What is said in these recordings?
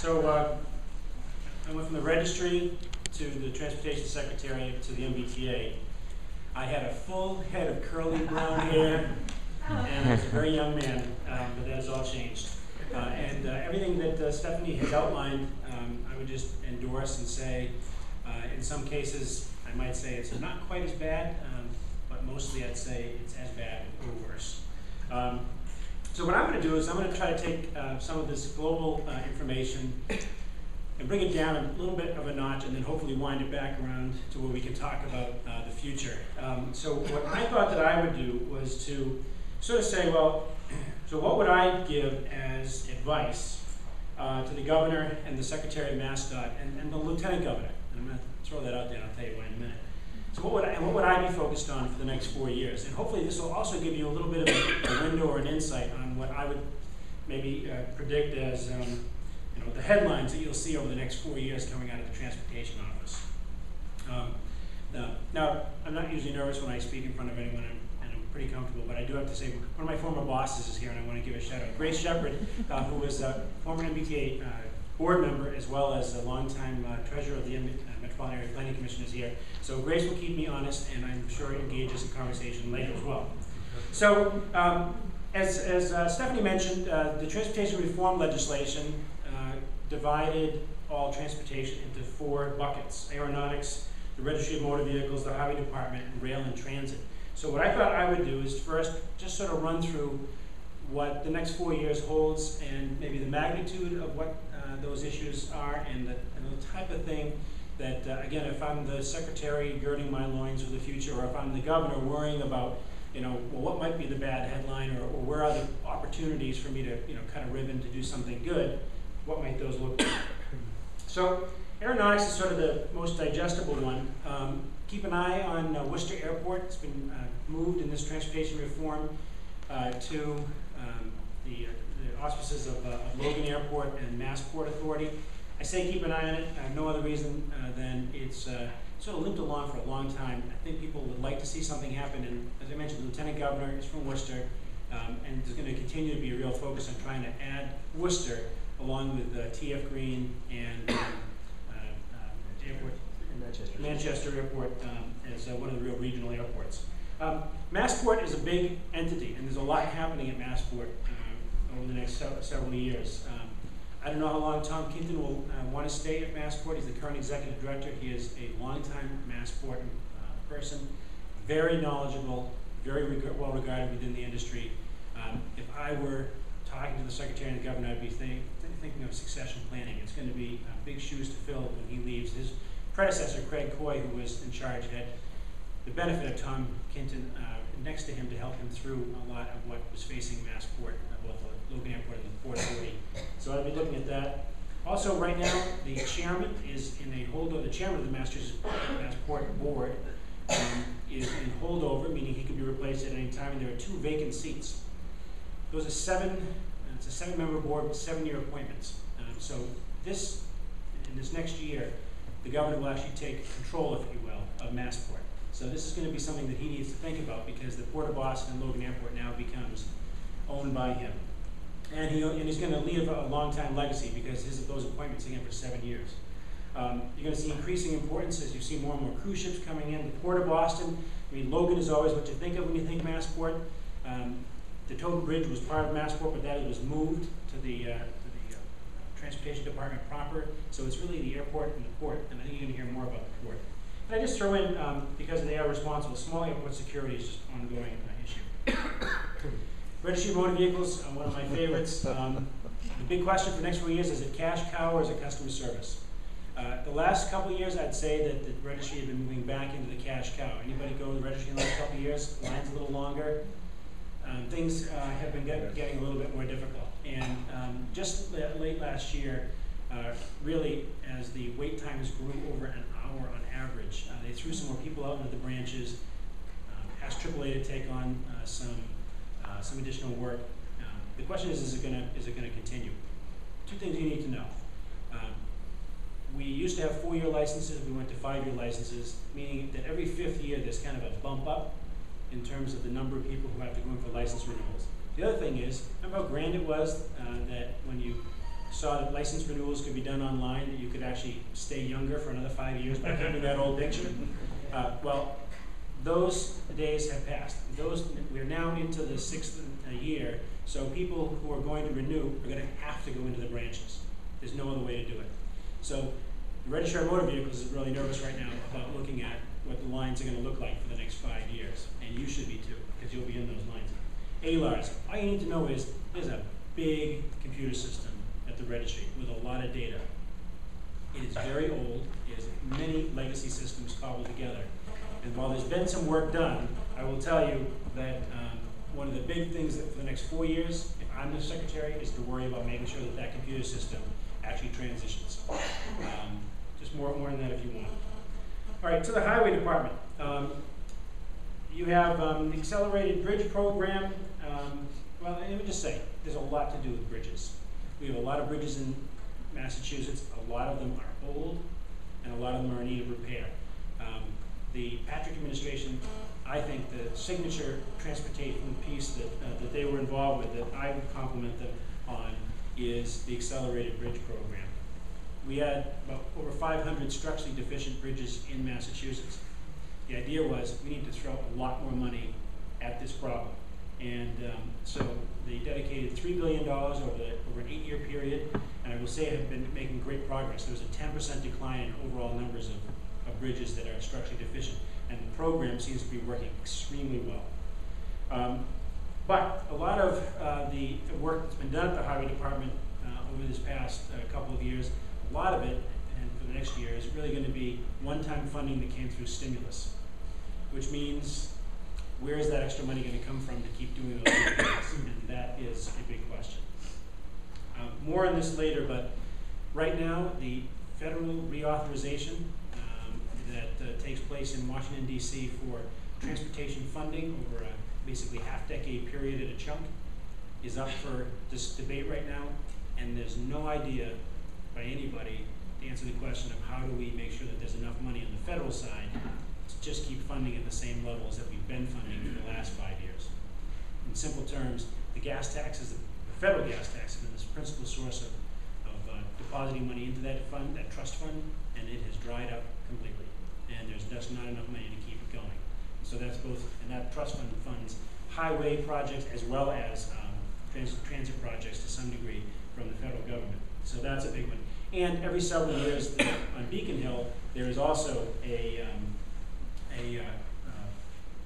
So I went from the registry to the transportation secretary to the MBTA. I had a full head of curly brown hair, and I was a very young man, but that has all changed. And everything that Stephanie has outlined, I would just endorse and say, in some cases, I might say it's not quite as bad, but mostly I'd say it's as bad or worse. So what I'm going to do is I'm going to try to take some of this global information and bring it down a little bit of a notch, and then hopefully wind it back around to where we can talk about the future. So what I thought that I would do was to sort of say, well, so what would I give as advice to the governor and the secretary of MassDOT and the lieutenant governor? And I'm going to throw that out there, and I'll tell you why in a minute. So what would I be focused on for the next 4 years? And hopefully this will also give you a little bit of a window or an insight on what I would maybe predict as the headlines that you'll see over the next 4 years coming out of the transportation office. Now, I'm not usually nervous when I speak in front of anyone, and I'm pretty comfortable, but I do have to say, one of my former bosses is here, and I want to give a shout out. Grace Shepard, who was a former MBTA board member, as well as a longtime treasurer of the Metropolitan Area Planning Commission, is here. So Grace will keep me honest, and I'm sure engages in conversation later as well. So, as Stephanie mentioned, the transportation reform legislation divided all transportation into 4 buckets: aeronautics, the registry of motor vehicles, the highway department, and rail and transit. So what I thought I would do is first just sort of run through what the next 4 years holds, and maybe the magnitude of what those issues are, and the type of thing that, again, if I'm the secretary girding my loins for the future, or if I'm the governor worrying about, well, what might be the bad headline, or where are the opportunities for me to, cut a ribbon to do something good, what might those look like? So aeronautics is sort of the most digestible one. Keep an eye on Worcester Airport. It's been moved in this transportation reform to the auspices of Logan Airport and Massport Authority. I say keep an eye on it. No other reason than it's sort of limped along for a long time. I think people would like to see something happen, and as I mentioned, the Lieutenant Governor is from Worcester, and there's going to continue to be a real focus on trying to add Worcester along with TF Green and airport, Manchester Airport as one of the real regional airports. Massport is a big entity, and there's a lot happening at Massport over the next several years. I don't know how long Tom Kinton will want to stay at Massport. He's the current executive director. He is a longtime Massport person, very knowledgeable, very well regarded within the industry. If I were talking to the secretary and the governor, I'd be thinking of succession planning. It's going to be big shoes to fill when he leaves. His predecessor, Craig Coy, who was in charge, had the benefit of Tom Kinton next to him to help him through a lot of what was facing Massport, both the Logan Airport and the Port Authority. So I'll be looking at that. Also, right now, the chairman is in a holdover. The chairman of the Massport board is in holdover, meaning he could be replaced at any time. And there are 2 vacant seats. Those are it's a 7-member board with 7-year appointments. So in this next year, the governor will actually take control, if you will, of Massport. So this is going to be something that he needs to think about, because the Port of Boston and Logan Airport now becomes owned by him. And he's going to leave a long-time legacy, because those appointments again for 7 years. You're going to see increasing importance as you see more and more cruise ships coming in. The Port of Boston, Logan is always what you think of when you think Massport. The Tobin Bridge was part of Massport, but that was moved to the Transportation Department proper. So it's really the airport and the port, and I think you're going to hear more about the port. And I just throw in, because they are responsible, small airport security is just an ongoing issue. Registry of motor vehicles, one of my favorites. The big question for the next 4 years, is it cash cow or is it customer service? The last couple of years, I'd say that the registry had been moving back into the cash cow. Anybody go to the registry in the last couple of years? Line's a little longer. Things have been getting a little bit more difficult. And just late last year, really, as the wait times grew over an hour on average, they threw some more people out into the branches, asked AAA to take on some additional work. The question is it going to continue? 2 things you need to know. We used to have 4-year licenses. We went to 5-year licenses, meaning that every 5th year there's kind of a bump up in terms of the number of people who have to go in for license renewals. The other thing is, remember how grand it was that when you saw that license renewals could be done online, that you could actually stay younger for another 5 years by keeping that old picture. Well, those days have passed. We're now into the 6th year, so people who are going to renew are going to have to go into the branches. There's no other way to do it. So the Registrar of Motor Vehicles is really nervous right now about looking at what the lines are going to look like for the next 5 years, and you should be too, because you'll be in those lines. ALARs, all you need to know is there's a big computer system at the registry with a lot of data. It is very old. It has many legacy systems cobbled together. And while there's been some work done, I will tell you that one of the big things that for the next 4 years, if I'm the secretary, is to worry about making sure that that computer system actually transitions. Just more than that if you want. All right, to the highway department. You have the accelerated bridge program. Well, let me just say, there's a lot to do with bridges. We have a lot of bridges in Massachusetts. A lot of them are old, and a lot of them are in need of repair. The Patrick administration, I think the signature transportation piece that they were involved with, that I would compliment them on, is the accelerated bridge program. We had about over 500 structurally deficient bridges in Massachusetts. The idea was we need to throw a lot more money at this problem. And so they dedicated $3 billion over an 8-year period, and I will say have been making great progress. There was a 10% decline in overall numbers of bridges that are structurally deficient, and the program seems to be working extremely well. But a lot of the work that's been done at the highway department over this past couple of years, a lot of it, and for the next year, is really going to be one-time funding that came through stimulus, which means where is that extra money going to come from to keep doing those things? And that is a big question. More on this later, but right now, the federal reauthorization that takes place in Washington, D.C. for transportation funding over a basically half-decade period at a chunk is up for this debate right now, and there's no idea by anybody to answer the question of how do we make sure that there's enough money on the federal side to just keep funding at the same levels that we've been funding for the last 5 years. In simple terms, the gas taxes, the federal gas tax, has been the principal source of depositing money into that fund, that trust fund, and it has dried up completely. And there's just not enough money to keep it going. So that's both, and that trust fund funds highway projects as well as transit projects to some degree from the federal government. So that's a big one. And every several years on Beacon Hill, there is also a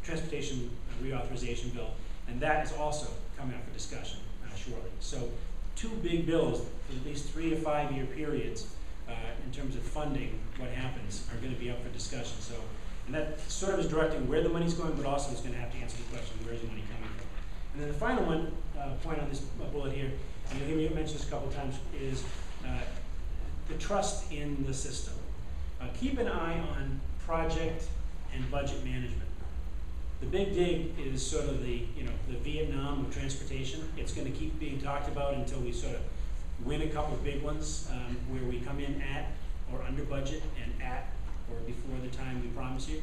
transportation reauthorization bill, and that is also coming up for discussion shortly. So 2 big bills for at least 3 to 5 year periods in terms of funding what happens are going to be up for discussion. So, and that sort of is directing where the money's going, but also is going to have to answer the question, where is the money coming from? And then the final one, point on this bullet here, and you'll hear me mention this a couple of times, is the trust in the system. Keep an eye on project and budget management. The big dig is sort of the Vietnam of transportation. It's going to keep being talked about until we sort of win a couple of big ones where we come in at or under budget and at or before the time we promise you.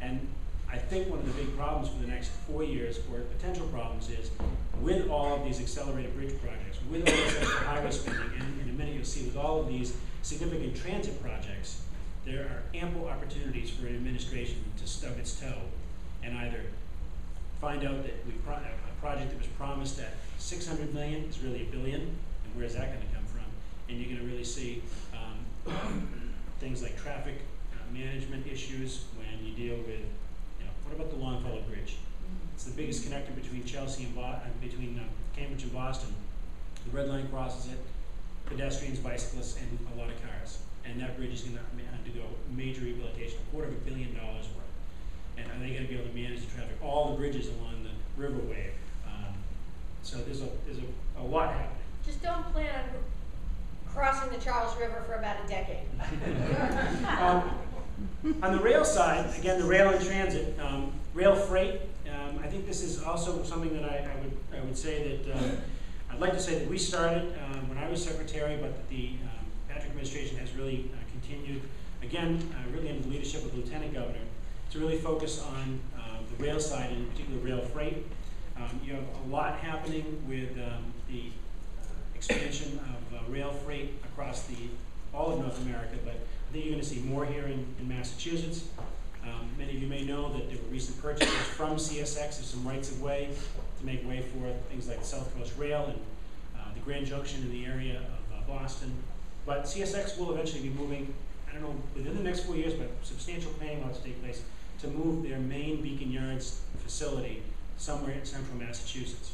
And I think one of the big problems for the next 4 years, or potential problems, is with all of these accelerated bridge projects, with all this extra highway spending, and in a minute you'll see with all of these significant transit projects, there are ample opportunities for an administration to stub its toe and either find out that a project that was promised at $600 million is really $1 billion, and where's that going to come from? And you're going to really see things like traffic management issues when you deal with, what about the Longfellow Bridge? It's the biggest connector between Chelsea and between Cambridge and Boston. The Red Line crosses it, pedestrians, bicyclists, and a lot of cars. And that bridge is going to undergo major rehabilitation, $250 million worth. And are they going to be able to manage the traffic? All the bridges along the riverway. So there's a lot happening. Just don't plan on crossing the Charles River for about a decade. On the rail side, again, the rail and transit, rail freight. I think this is also something that I would say that I'd like to say that we started when I was secretary, but that the Patrick administration has really continued, again, really under the leadership of the Lieutenant Governor, to really focus on the rail side, and in particular rail freight. You have a lot happening with the expansion of rail freight across all of North America, but I think you're going to see more here in Massachusetts. Many of you may know that there were recent purchases from CSX of some rights of way to make way for things like the South Coast Rail and the Grand Junction in the area of Boston. But CSX will eventually be moving, I don't know, within the next 4 years, but substantial planning will have to take place to move their main Beacon Yards facility somewhere in central Massachusetts.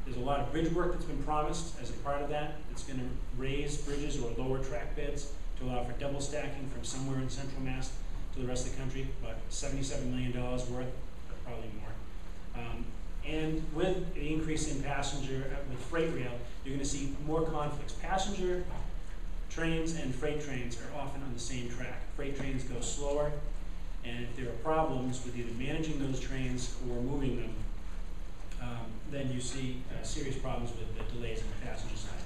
There's a lot of bridge work that's been promised as a part of that. It's going to raise bridges or lower track beds to allow for double stacking from somewhere in central Mass to the rest of the country, about $77 million worth, but probably more. And with the increase in passenger, with freight rail, you're going to see more conflicts. Passenger trains and freight trains are often on the same track. Freight trains go slower, and if there are problems with either managing those trains or moving them, then you see serious problems with the delays on the passenger side.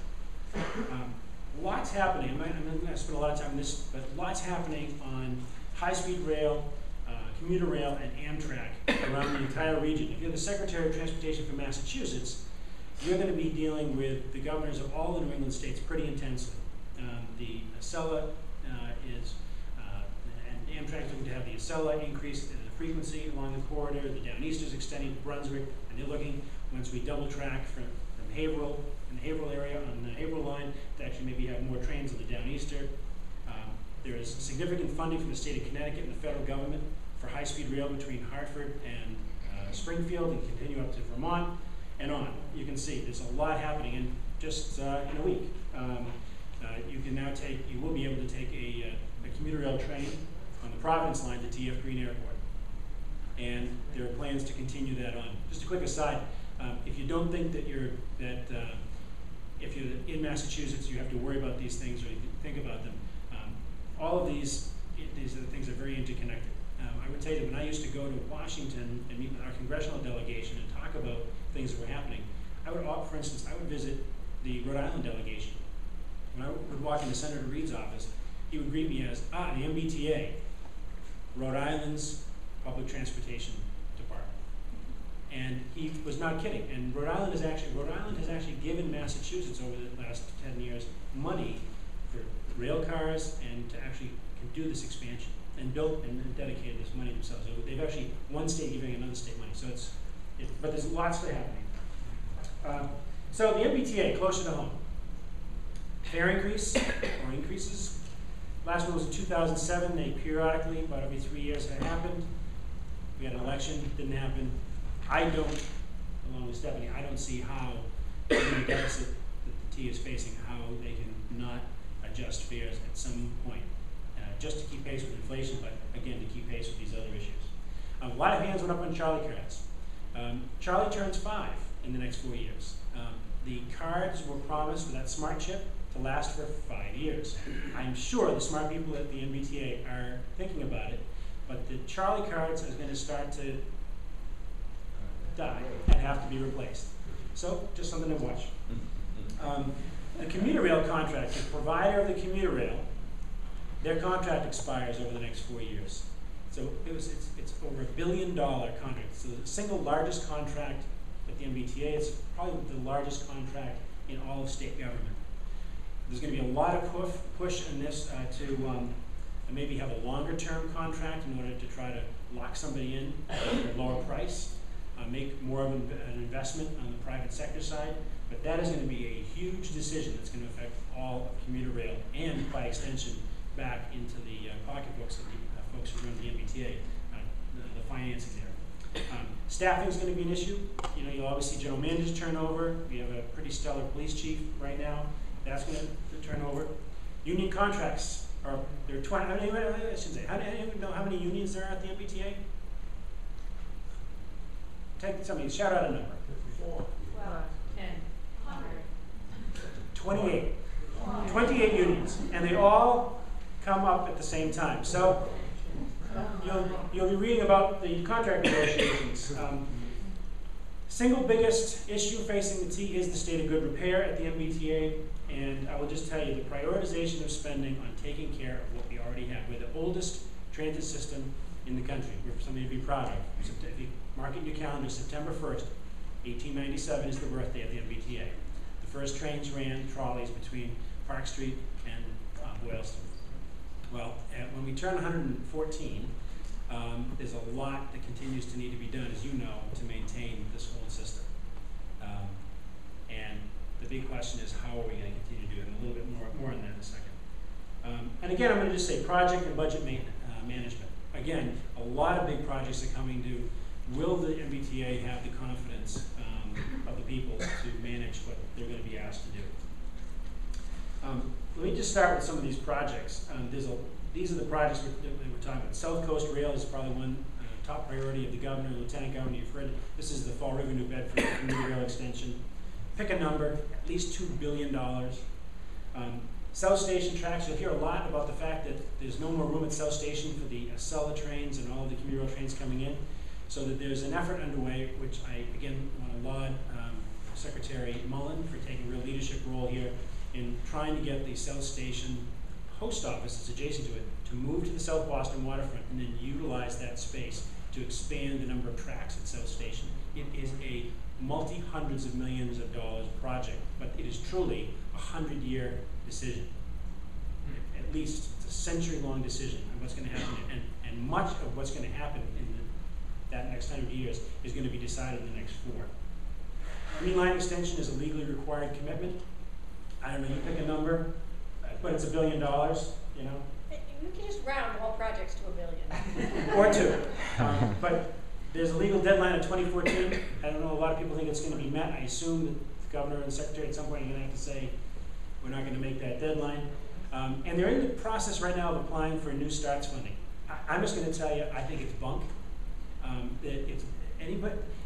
Lots happening. I'm not going to spend a lot of time on this, but lots happening on high-speed rail, commuter rail, and Amtrak around the entire region. If you're the Secretary of Transportation for Massachusetts, you're going to be dealing with the governors of all the New England states pretty intensely. The Acela and Amtrak is looking to have the Acela increase in the frequency along the corridor. The Downeasters extending to Brunswick, and they're looking, once we double track from Haverhill, in the Haverhill area on the Haverhill line, to actually maybe have more trains on the Downeaster. There is significant funding from the state of Connecticut and the federal government for high-speed rail between Hartford and Springfield, and continue up to Vermont and on. You can see there's a lot happening in just in a week. You will be able to take a commuter rail train on the Providence line to TF Green Airport. And there are plans to continue that on. Just a quick aside, if you don't think that if you're in Massachusetts you have to worry about these things or you think about them, all of these things are very interconnected. I would tell you that when I used to go to Washington and meet with our congressional delegation and talk about things that were happening, for instance, I would visit the Rhode Island delegation. When I would walk into Senator Reed's office, he would greet me as, the MBTA, Rhode Island's Public Transportation Department. And he was not kidding. And Rhode Island has actually given Massachusetts over the last 10 years money for rail cars and to actually do this expansion and built and dedicated this money themselves. So they've actually one state giving another state money. So but there's lots that happening. So the MBTA, closer to home. Fare increase or increases. Last one was in 2007. They periodically, about every 3 years, had happened. We had an election, didn't happen. I don't, along with Stephanie, I don't see how, given the deficit that the T is facing, how they can not adjust fares at some point, just to keep pace with inflation, but again, to keep pace with these other issues. A lot of hands went up on Charlie cards. Charlie turns 5 in the next 4 years. The cards were promised for that smart chip to last for 5 years. I'm sure the smart people at the MBTA are thinking about it, but the Charlie cards are going to start to die and have to be replaced. So, just something to watch. The commuter rail contract, the provider of the commuter rail, their contract expires over the next 4 years. So it's over $1 billion contract. So the single largest contract at the MBTA. It's probably the largest contract in all of state government. There's going to be a lot of push in this to maybe have a longer term contract in order to try to lock somebody in at a lower price, make more of an investment on the private sector side. But that is going to be a huge decision that's going to affect all of commuter rail and, by extension, back into the pocketbooks of the folks who run the MBTA, the financing there. Staffing is going to be an issue. You know, you'll always see general managers turnover. We have a pretty stellar police chief right now. That's going to turn over. Union contracts are, there are 20, I shouldn't say, how do you know how many unions there are at the MBTA? Take somebody, shout out a number. 12, 10, 100. 28. 28 unions, and they all come up at the same time. So you'll be reading about the contract negotiations. Single biggest issue facing the T is the state of good repair at the MBTA, and I will just tell you the prioritization of spending on taking care of what we already have. We're the oldest transit system in the country. We're something to be proud of. If you mark it in your calendar, September 1st, 1897 is the birthday of the MBTA. The first trains ran trolleys between Park Street and Boylston. Well, when we turn 114, there's a lot that continues to need to be done, as you know, to maintain this whole system. And the big question is, how are we going to continue to do it? And a little bit more on that in a second. And again, I'm going to just say project and budget management. Again, a lot of big projects are coming due. Will the MBTA have the confidence of the people to manage what they're going to be asked to do? Let me just start with some of these projects. These are the projects that we're talking about. South Coast Rail is probably one top priority of the governor, lieutenant governor. You've heard this is the Fall River New Bedford commuter rail extension. Pick a number, at least $2 billion. South Station tracks, you'll hear a lot about the fact that there's no more room at South Station for the Acela trains and all of the commuter rail trains coming in. So that there's an effort underway, which I, again, want to laud Secretary Mullen for taking a real leadership role here in trying to get the South Station post office that's adjacent to it to move to the South Boston waterfront and then utilize that space to expand the number of tracks at South Station. It is a multi-hundreds of millions of dollars project, but it is truly a 100-year decision. At least it's a century-long decision on what's going to happen, and much of what's going to happen in that next 100 years is going to be decided in the next 4. Green Line extension is a legally required commitment. I don't know, you pick a number, but it's $1 billion, you know? You can just round all projects to $1 billion. Or 2. But there's a legal deadline of 2014. I don't know, a lot of people think it's going to be met. I assume that the governor and the secretary at some point are going to have to say, we're not going to make that deadline. And they're in the process right now of applying for New Starts funding. I'm just going to tell you, I think it's bunk.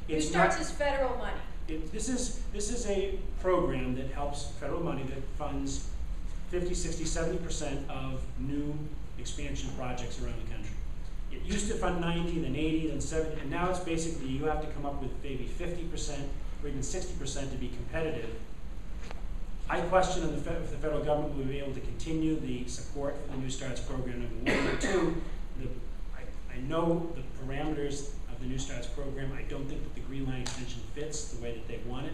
New Starts is federal money. This is a program that helps, federal money that funds 50, 60, 70% of new expansion projects around the country. It used to fund 90, then 80, then 70, and now it's basically you have to come up with maybe 50% or even 60% to be competitive. I question if the federal government will be able to continue the support for the New Starts program, number 1. Number 2, I know the parameters of the New Starts program. I don't think that the Green Line extension fits the way that they want it.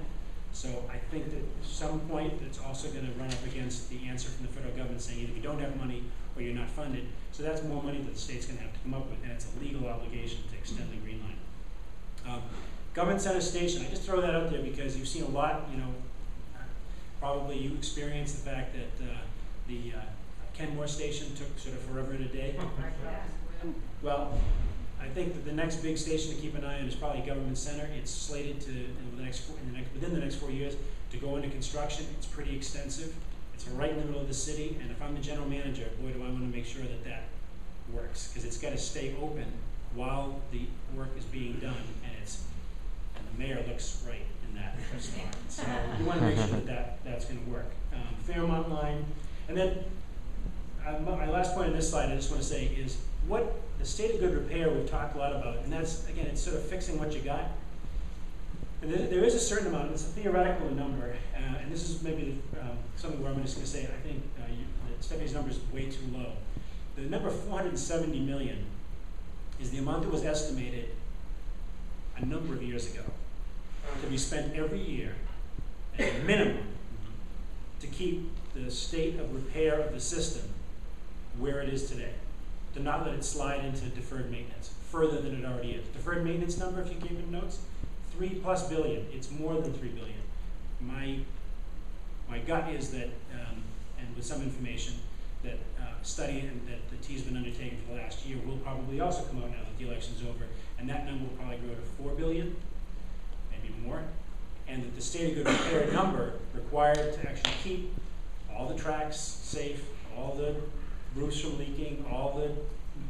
So I think that at some point it's also going to run up against the answer from the federal government saying either you don't have money or you're not funded. So that's more money that the state's going to have to come up with, and it's a legal obligation to extend the Green Line. Government Center Station, I just throw that out there because you've seen a lot, you know, probably you experienced the fact that the Kenmore Station took sort of forever and a day. Well, I think that the next big station to keep an eye on is probably Government Center. It's slated to, within the next 4 years, to go into construction. It's pretty extensive. It's right in the middle of the city, and if I'm the general manager, boy, do I want to make sure that that works, because it's got to stay open while the work is being done, and the mayor looks right in that spot. So you want to make sure that that's going to work. Fairmont Line, and then my last point on this slide I just want to say is what the state of good repair we've talked a lot about, and that's, again, it's sort of fixing what you got. And there is a certain amount, it's a theoretical number, and this is maybe something where I'm just going to say I think that Stephanie's number is way too low. The number 470 million is the amount that was estimated a number of years ago to be spent every year at a minimum to keep the state of repair of the system where it is today, to not let it slide into deferred maintenance further than it already is. Deferred maintenance number, if you keep in notes, $3+ billion. It's more than $3 billion. My gut is that, and with some information, that study and that the T's been undertaken for the last year will probably also come out now that the election's over, and that number will probably grow to $4 billion, maybe more, and that the state of good repair number required to actually keep all the tracks safe, all the roofs from leaking, all the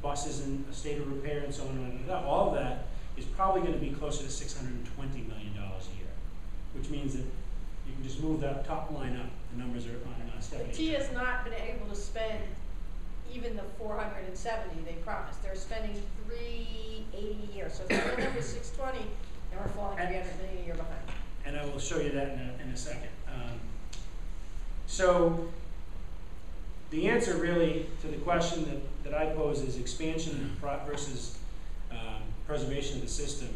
buses in a state of repair, and so on and on. All of that is probably going to be closer to $620 million a year, which means that you can just move that top line up. The numbers are on Stephanie. T has not been able to spend even the 470 they promised. They're spending 380 a year. So if the number is 620, and we're falling 300 million a year behind. And I will show you that in a second. So the answer really to the question that I pose is expansion versus preservation of the system.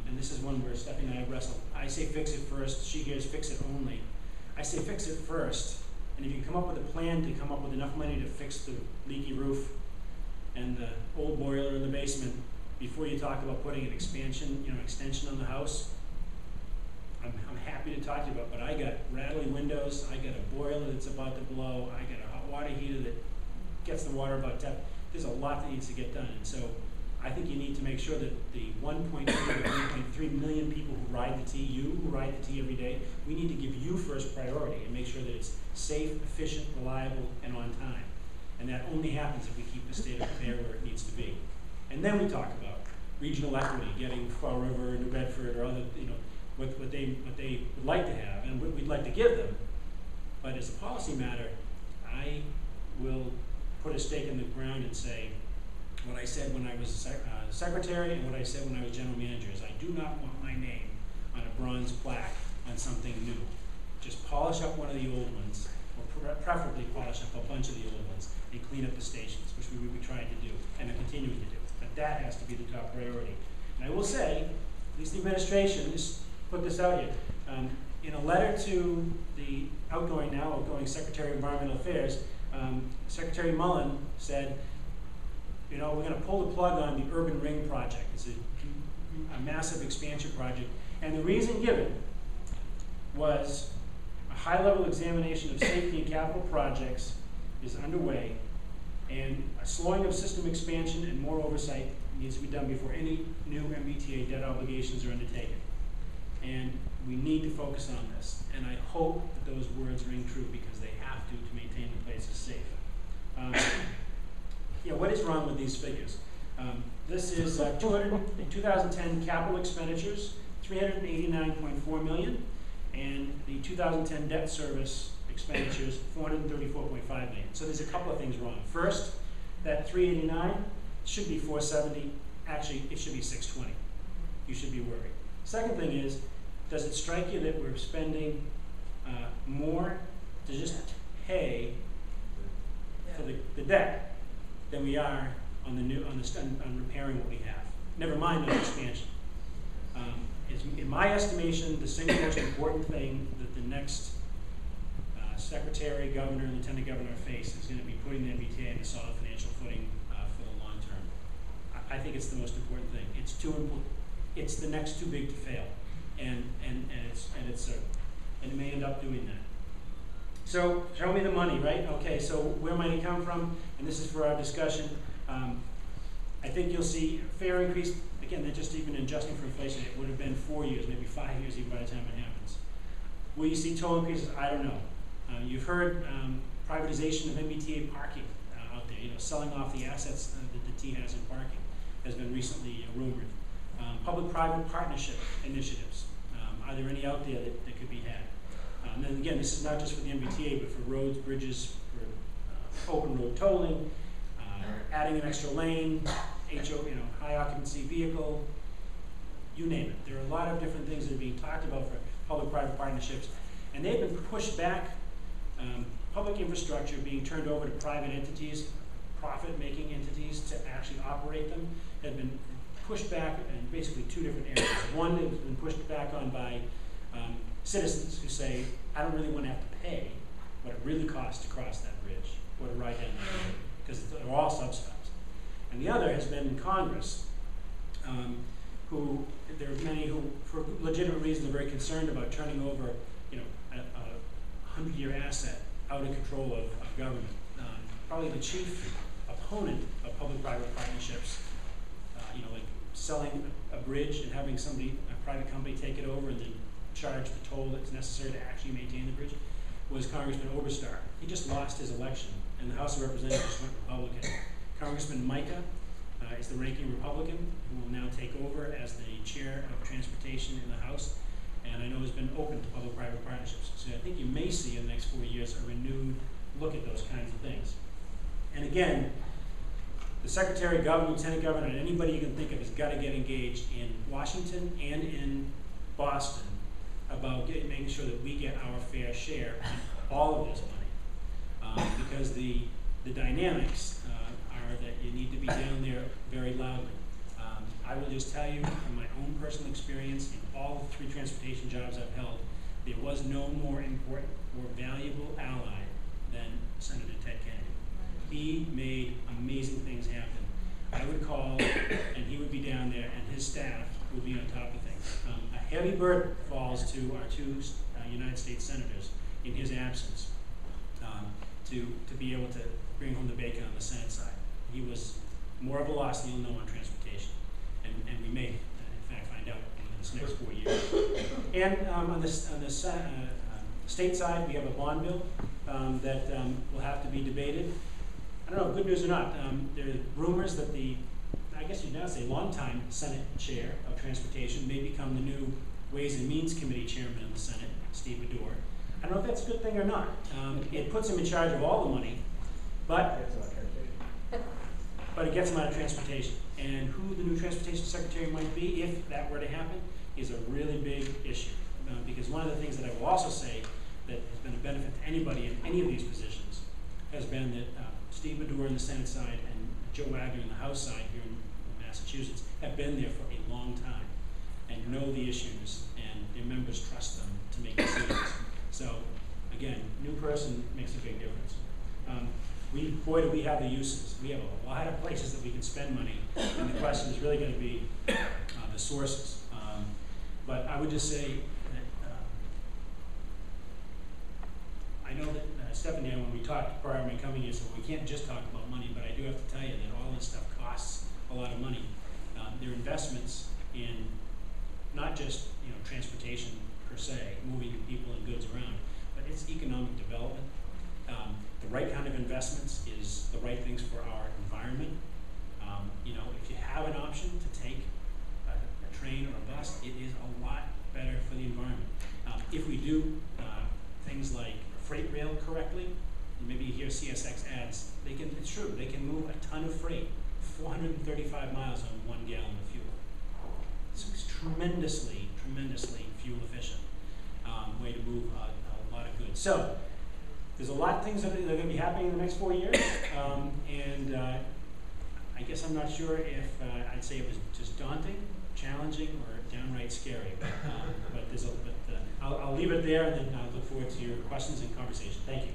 And this is one where Stephanie and I have wrestled. I say fix it first. She hears fix it only. I say fix it first, and if you come up with a plan to come up with enough money to fix the leaky roof and the old boiler in the basement before you talk about putting an extension on the house, I'm happy to talk to you about, but I got rattly windows, I got a boiler that's about to blow, I got a hot water heater that gets the water about tap. There's a lot that needs to get done, and so I think you need to make sure that the 1.2 to 1.3 million people who ride the T, you who ride the T every day, we need to give you first priority and make sure that it's safe, efficient, reliable, and on time. And that only happens if we keep the state of affairs where it needs to be. And then we talk about regional equity, getting Fall River, New Bedford, or other, what they would like to have and what we'd like to give them. But as a policy matter, I will put a stake in the ground and say what I said when I was secretary and what I said when I was general manager is I do not want my name on a bronze plaque on something new. Just polish up one of the old ones, or preferably polish up a bunch of the old ones and clean up the stations, which we will be trying to do and are continuing to do. But that has to be the top priority. And I will say, at least the administration has put this out here. In a letter to the outgoing Secretary of Environmental Affairs, Secretary Mullen said, we're going to pull the plug on the Urban Ring project. It's a massive expansion project. And the reason given was a high-level examination of safety and capital projects is underway, and a slowing of system expansion and more oversight needs to be done before any new MBTA debt obligations are undertaken. And we need to focus on this. And I hope that those words ring true because they have to maintain the place is safe. What is wrong with these figures? This is 2010 capital expenditures, $389.4 million, and the 2010 debt service expenditures, $434.5 million. So there's a couple of things wrong. First, that 389 should be 470. Actually, it should be 620. You should be worried. Second thing is, does it strike you that we're spending more to just pay for the debt than we are on repairing what we have? Never mind the expansion. In my estimation, the single most important thing that the next secretary, governor, and lieutenant governor face is going to be putting the MBTA in a solid financial footing for the long term. I think it's the most important thing. It's the next too big to fail, and it may end up doing that. So show me the money, right? Okay, so where might it come from? And this is for our discussion. I think you'll see a fair increase. Again, they're just even adjusting for inflation. It would have been 4 years, maybe 5 years even by the time it happens. Will you see toll increases? I don't know. You've heard privatization of MBTA parking out there, selling off the assets that the T has in parking has been recently rumored. Public-private partnership initiatives. Are there any out there that could be had? And then again, this is not just for the MBTA, but for roads, bridges, for open road tolling, adding an extra lane, high occupancy vehicle, you name it. There are a lot of different things that are being talked about for public-private partnerships, and they've been pushed back. Public infrastructure being turned over to private entities, profit-making entities to actually operate them, had been pushed back in basically two different areas. One has been pushed back on by citizens who say, I don't really want to have to pay what it really costs to cross that bridge or to ride down that road, because they're all subsidized. And the other has been Congress, who there are many who, for legitimate reasons, are very concerned about turning over, a 100-year asset out of control of government. Probably the chief opponent of public-private partnerships, like selling a bridge and having a private company take it over and then charge the toll that's necessary to actually maintain the bridge, was Congressman Oberstar. He just lost his election, and the House of Representatives went Republican. Congressman Micah is the ranking Republican, who will now take over as the chair of transportation in the House, and I know has been open to public-private partnerships. So I think you may see in the next 4 years a renewed look at those kinds of things. And again, the Secretary, Governor, Lieutenant Governor, and anybody you can think of has got to get engaged in Washington and in Boston about making sure that we get our fair share of all of this money. Because the dynamics are that you need to be down there very loudly. I will just tell you from my own personal experience in all the 3 transportation jobs I've held, There was no more important or valuable ally than Senator Ted Kennedy. He made amazing things happen. I would call, and he would be down there, and his staff would be on top of things. A heavy burden falls to our two United States senators in his absence to be able to bring home the bacon on the Senate side. He was more of a loss than you'll know on transportation, and we may, in fact, find out in this next 4 years. And on the state side, we have a bond bill that will have to be debated. I don't know, good news or not, there are rumors that I guess you'd now say longtime Senate chair of transportation may become the new Ways and Means Committee chairman of the Senate, Steve Baddour. I don't know if that's a good thing or not. It puts him in charge of all the money, but it gets him out of transportation. And who the new transportation secretary might be, if that were to happen, is a really big issue. Because one of the things that I will also say that has been a benefit to anybody in any of these positions has been that Steve Baddour on the Senate side and Joe Wagner on the House side here in Massachusetts have been there for a long time and know the issues, and their members trust them to make decisions. So, again, new person makes a big difference. Boy, do we have the uses. We have a lot of places that we can spend money, and the question is really going to be the sources. But I would just say that I know that Stephanie and I, when we talked prior to me coming here, said, well, we can't just talk about money, but I do have to tell you that all this stuff costs a lot of money. There are investments in not just transportation per se, moving people and goods around, but it's economic development. The right kind of investments is the right things for our environment. If you have an option to take a train or a bus, it is a lot better for the environment. If we do things like freight rail correctly, and maybe you hear CSX ads, it's true, they can move a ton of freight, 435 miles on 1 gallon of fuel. It's tremendously, tremendously fuel efficient way to move a lot of goods. So there's a lot of things that are going to be happening in the next 4 years, and I guess I'm not sure if I'd say it was just daunting, challenging, or downright scary. But I'll leave it there, and then I'll look forward to your questions and conversation. Thank you.